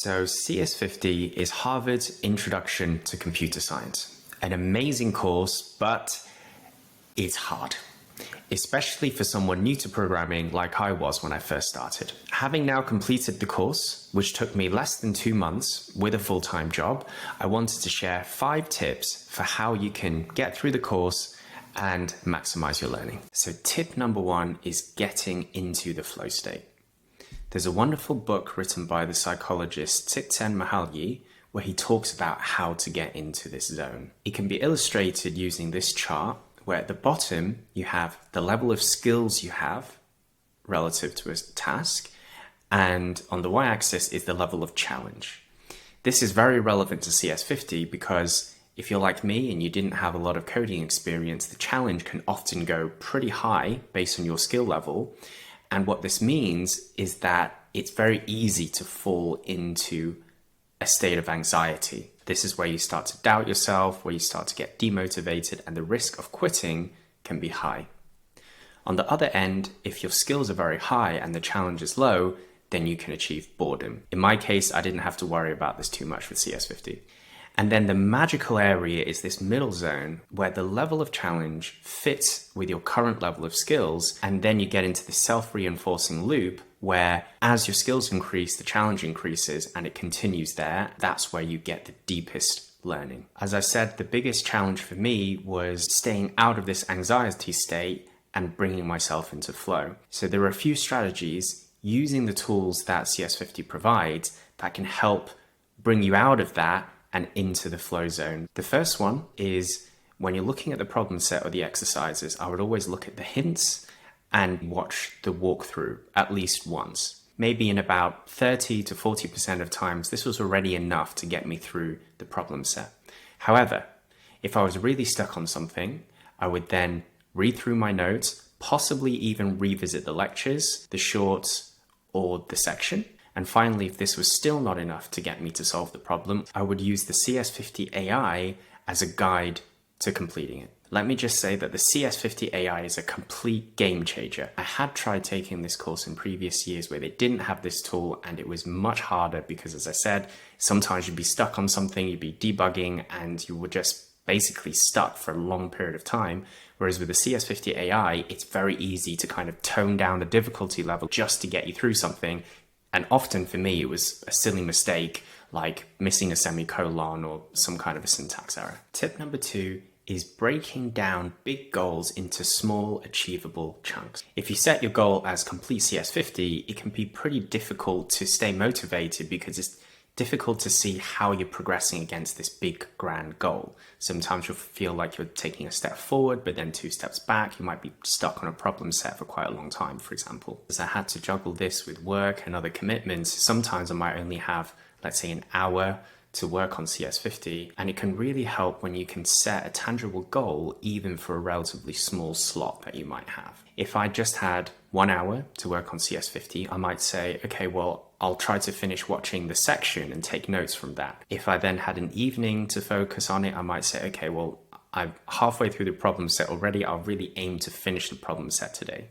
So CS50 is Harvard's Introduction to Computer Science. An amazing course, but it's hard, especially for someone new to programming like I was when I first started. Having now completed the course, which took me less than 2 months with a full-time job, I wanted to share 5 tips for how you can get through the course and maximize your learning. So tip number 1 is getting into the flow state. There's a wonderful book written by the psychologist Csikszentmihalyi where he talks about how to get into this zone. It can be illustrated using this chart where at the bottom you have the level of skills you have relative to a task, and on the y-axis is the level of challenge. This is very relevant to CS50 because if you're like me and you didn't have a lot of coding experience, the challenge can often go pretty high based on your skill level. And what this means is that it's very easy to fall into a state of anxiety. This is where you start to doubt yourself, where you start to get demotivated, and the risk of quitting can be high. On the other end, if your skills are very high and the challenge is low, then you can achieve boredom. In my case, I didn't have to worry about this too much with CS50. And then the magical area is this middle zone where the level of challenge fits with your current level of skills. And then you get into the self-reinforcing loop where as your skills increase, the challenge increases and it continues there. That's where you get the deepest learning. As I said, the biggest challenge for me was staying out of this anxiety state and bringing myself into flow. So there are a few strategies using the tools that CS50 provides that can help bring you out of that and into the flow zone. The first one is when you're looking at the problem set or the exercises, I would always look at the hints and watch the walkthrough at least once. Maybe in about 30 to 40% of times, this was already enough to get me through the problem set. However, if I was really stuck on something, I would then read through my notes, possibly even revisit the lectures, the shorts, or the section. And finally, if this was still not enough to get me to solve the problem, I would use the CS50 AI as a guide to completing it. Let me just say that the CS50 AI is a complete game changer. I had tried taking this course in previous years where they didn't have this tool and it was much harder because, as I said, sometimes you'd be stuck on something, you'd be debugging and you were just basically stuck for a long period of time. Whereas with the CS50 AI, it's very easy to kind of tone down the difficulty level just to get you through something. And often for me, it was a silly mistake like missing a semicolon or some kind of a syntax error. Tip number 2 is breaking down big goals into small, achievable chunks. If you set your goal as complete CS50, it can be pretty difficult to stay motivated because it's difficult to see how you're progressing against this big, grand goal. Sometimes you'll feel like you're taking a step forward, but then 2 steps back. You might be stuck on a problem set for quite a long time, for example. As I had to juggle this with work and other commitments, sometimes I might only have, let's say, an hour to work on CS50, and it can really help when you can set a tangible goal even for a relatively small slot that you might have. If I just had 1 hour to work on CS50, I might say, okay, well, I'll try to finish watching the section and take notes from that. If I then had an evening to focus on it, I might say, okay, well, I'm halfway through the problem set already. I'll really aim to finish the problem set today.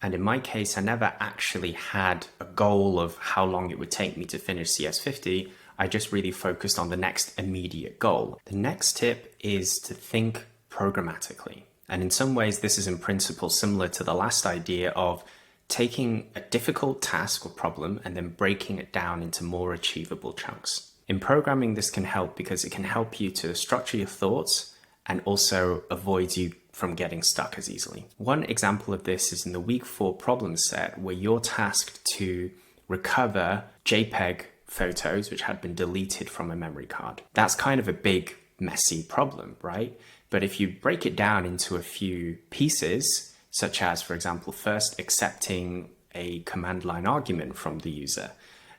And in my case, I never actually had a goal of how long it would take me to finish CS50. I just really focused on the next immediate goal. The next tip is to think programmatically. And in some ways, this is in principle similar to the last idea of taking a difficult task or problem and then breaking it down into more achievable chunks. In programming, this can help because it can help you to structure your thoughts and also avoid you from getting stuck as easily. One example of this is in the week 4 problem set where you're tasked to recover JPEG photos which had been deleted from a memory card. That's kind of a big, messy problem, right? But if you break it down into a few pieces, such as, for example, first accepting a command line argument from the user,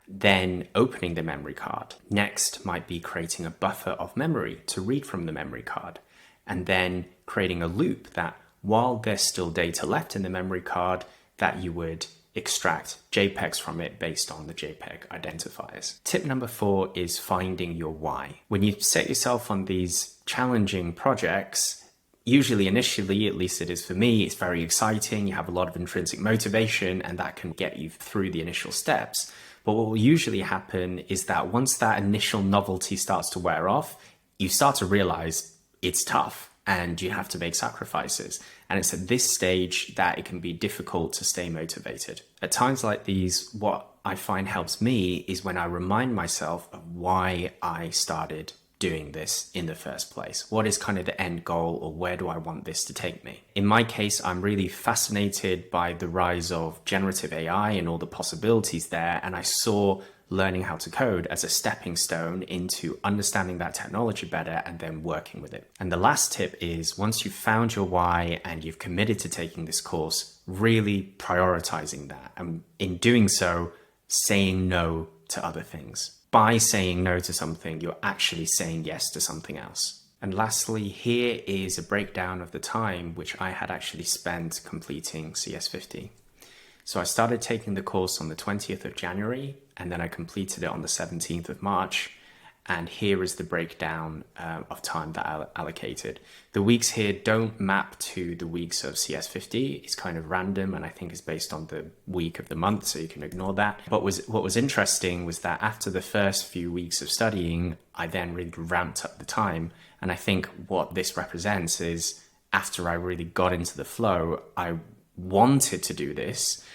then opening the memory card. Next might be creating a buffer of memory to read from the memory card, and then creating a loop that while there's still data left in the memory card, that you would extract JPEGs from it based on the JPEG identifiers. Tip number 4 is finding your why. When you set yourself on these challenging projects, usually initially, at least it is for me, it's very exciting. You have a lot of intrinsic motivation and that can get you through the initial steps. But what will usually happen is that once that initial novelty starts to wear off, you start to realize it's tough and you have to make sacrifices. And it's at this stage that it can be difficult to stay motivated. At times like these, what I find helps me is when I remind myself of why I started doing this in the first place. What is kind of the end goal, or where do I want this to take me? In my case, I'm really fascinated by the rise of generative AI and all the possibilities there. And I saw learning how to code as a stepping stone into understanding that technology better and then working with it. And the last tip is, once you've found your why and you've committed to taking this course, really prioritizing that. And in doing so, saying no to other things. By saying no to something, you're actually saying yes to something else. And lastly, here is a breakdown of the time which I had actually spent completing CS50. So I started taking the course on the 20th of January, and then I completed it on the 17th of March. And here is the breakdown of time that I allocated. The weeks here don't map to the weeks of CS50. It's kind of random, and I think it's based on the week of the month, so you can ignore that. But what was interesting was that after the first few weeks of studying, I then really ramped up the time. And I think what this represents is, after I really got into the flow, I wanted to do this.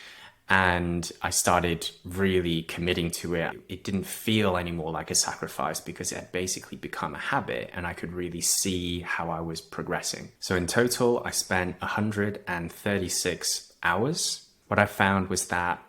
And I started really committing to it. It didn't feel anymore like a sacrifice because it had basically become a habit, and I could really see how I was progressing. So in total, I spent 136 hours. What I found was that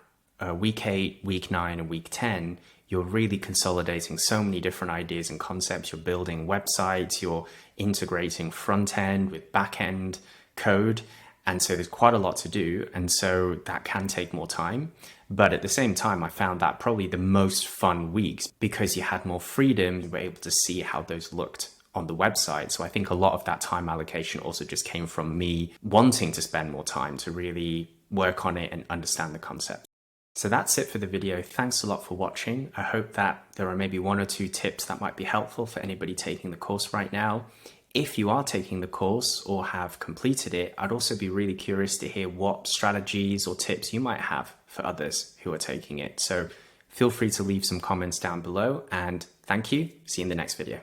week 8, week 9, and week 10, you're really consolidating so many different ideas and concepts. You're building websites, you're integrating front end with back end code. And so there's quite a lot to do. And so that can take more time. But at the same time, I found that probably the most fun weeks because you had more freedom. You were able to see how those looked on the website. So I think a lot of that time allocation also just came from me wanting to spend more time to really work on it and understand the concept. So that's it for the video. Thanks a lot for watching. I hope that there are maybe 1 or 2 tips that might be helpful for anybody taking the course right now. If you are taking the course or have completed it, I'd also be really curious to hear what strategies or tips you might have for others who are taking it. So feel free to leave some comments down below, and thank you. See you in the next video.